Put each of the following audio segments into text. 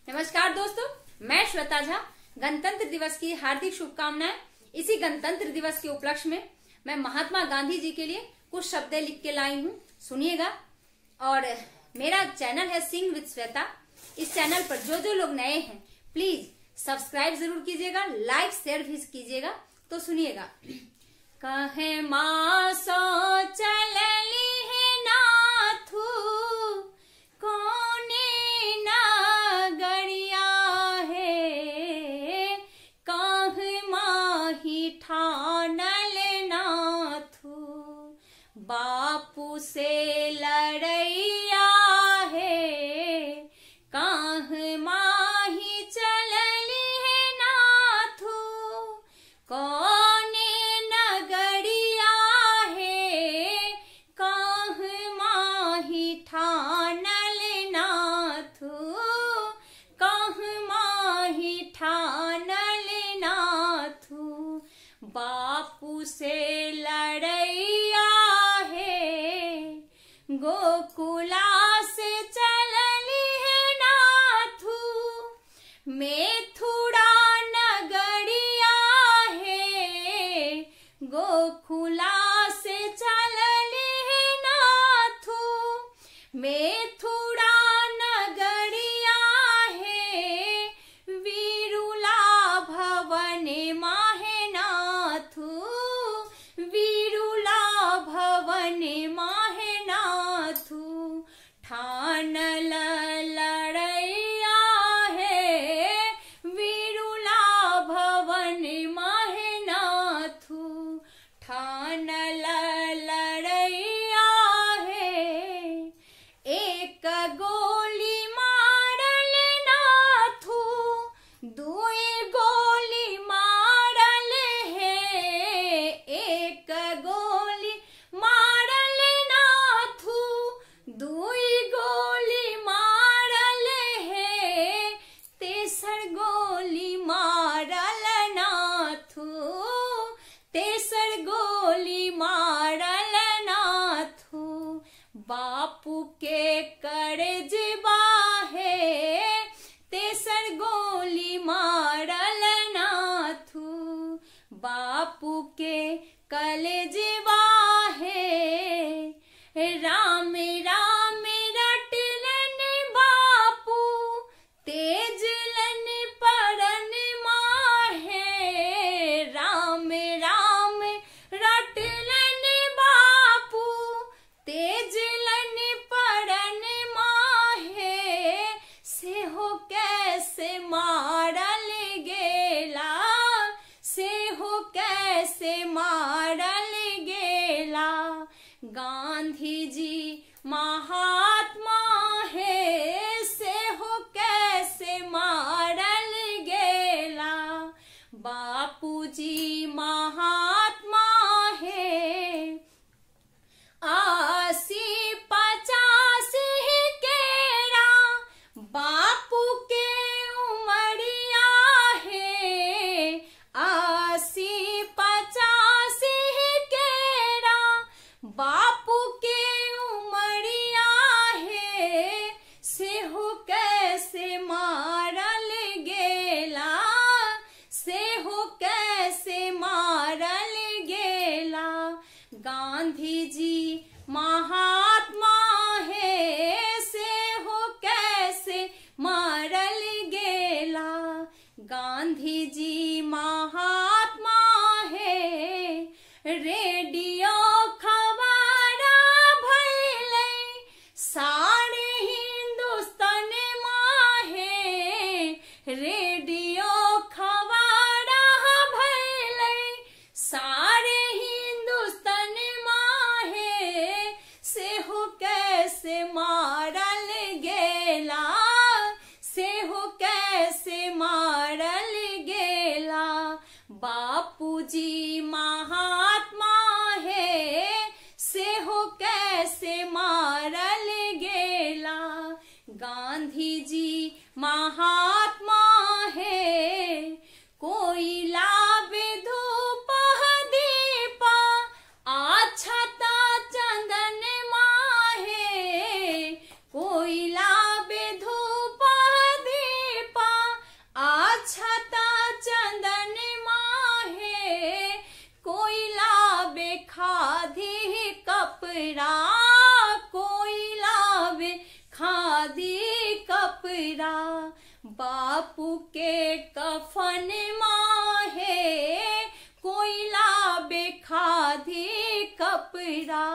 नमस्कार दोस्तों, मैं श्वेता झा। गणतंत्र दिवस की हार्दिक शुभकामनाएं। इसी गणतंत्र दिवस के उपलक्ष्य में मैं महात्मा गांधी जी के लिए कुछ शब्द लिख के लाई हूँ, सुनिएगा। और मेरा चैनल है sing with Shweta. Is channel पर जो लोग नए हैं प्लीज सब्सक्राइब जरूर कीजिएगा, लाइक शेयर भी कीजिएगा। तो सुनिएगा। कहे मासो चलली है नाथू कोने नगरिया है, कह माही ठानल नाथू बापू से लड़ैया है, कह माही चलली है नाथू कोने नगरिया है, कह माही ठानल नाथू, कह माही ठानल नाथू बापू से लड़ैया है, गोकुला से चलली है नाथू मेथुरा नगरिया है, गोकुला से चलली है नाथू मेथुरा नगरिया है, वीरुला भवन माहे नाथू, वीरुला भवन माहे नाथू ठानल लड़ैया है, वीरुला भवन माहे नाथू ठानल लड़ैया है, एक गोली मारल नाथू दुई गोली मारल है, एक गोली मारल नाथू दुई गोली मारल है, तेसर गोली मारल नाथू, तेसर गोली मारल नाथू बापू के करजबा है, तेसर गोली मारल नाथू बापू के कलेजवा है, राम राम रटलन बापू तेजलन परन माहे, राम राम रटलन बापू तेजलन परन माहे, से हो कैसे मारल गेला, से हो कैसे मारल गेला, गांधी जी महात्मा है, से हो कैसे मारल गेला, बापू जी महात्मा है, 80-85 केरा बापू के उमरिया है, 80-85 केरा बापू के उमरिया है, से हो कैसे मारल गेला, से हो कैसे मारल गेला, गांधी जी महात्मा है, से हो कैसे मारल गेला, गांधी जी महात्मा है, रेडियो खबरा भइले सारे हिंदुस्तान माहे, रेडियो खबरा भइले सारे हिंदुस्तान माहे, से हो कैसे मारल गेला, से हो कैसे मारल गेला, बापू जी महात्मा है, से हो कैसे मारल गेला, गांधी जी महात्मा है, कोयला विधूप दीपा आछता चंदन माहे, कोयला विधूप कपड़ा, कोई लावे खादी कपड़ा, बापू के कफन माहे कोई लावे खादी कपड़ा,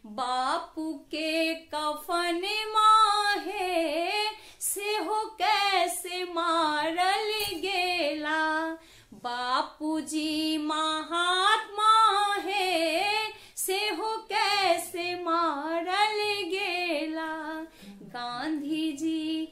बापू के कफन माहे से हो कैसे मारल गेला, बापूजी महात्मा है से हो कैसे मारल गेला, गांधी जी